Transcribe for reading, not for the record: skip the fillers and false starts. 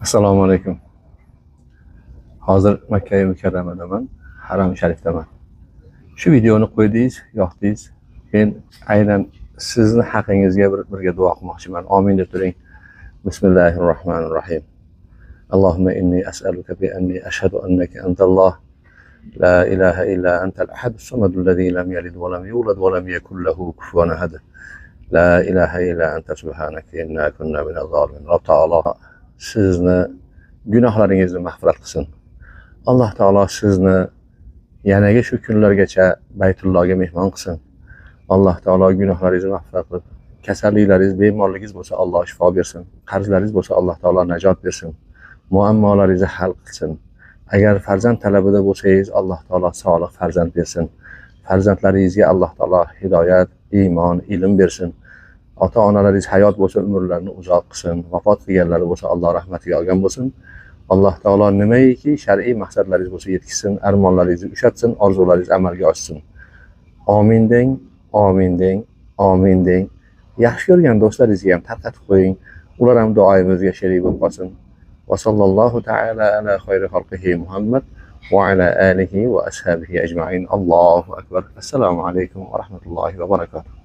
Assalomu alaykum. Hozir Makka Mukarramadaman, Haram Sharifdaman. Shu videoni qo'ydingiz, yoqdingiz. Men aynan sizni haqingizga birga duo qilmoqchiman. Amin deb turing. Bismillahirrohmanirrohim. Allohumma inni as'aluka bi anni ashhadu annaka antalloh la ilaha illa antal ahadus samadul ladzi lam yalid va lam yulad va lam yakul lahu kufuwan ahad. La ilaha illa anta subhanaka inna kunna minaz zolimin. Alloh taolo sizni gunohlaringizni mag'firat qilsin. Alloh taolo sizni yanagi shu kunlargacha Baytullohga mehmon qilsin. Alloh taolo gunohlaringizni mag'firat qilib, kasalliklaringiz, bemorligingiz bo'lsa Alloh shifo bersin. Qarzlaringiz bo'lsa Alloh taolo najot bersin. Muammolaringizni hal qilsin. Agar farzand talabida bo'lsangiz, Alloh taolo solih farzand bersin. Farzandlaringizga Alloh taolo hidoyat, iymon, ilm bersin. Ota-onalaringiz hayot bo'lsa, umrlarini uzoq qilsin. Vafot qilganlari bo'lsa, Alloh rahmatiga olgan bo'lsin. Alloh taolo nimaiki shar'iy maqsadlaringiz bo'lsa yetkazsin, armonlaringizni ushatsin, orzularingiz amalga oshsin. Amin deng, amin deng, amin deng. Yaxshi ko'rgan do'stlaringizga ham tarqatib qo'ying. Ular ham duoyimizga sherik bo'lib qolsin. Va sallallohu ta'ala ala xayri xalqihi Muhammad va ala alihi va ashabihi ajma'in. Allohu akbar. Assalomu alaykum va rahmatullohi va barakatuh.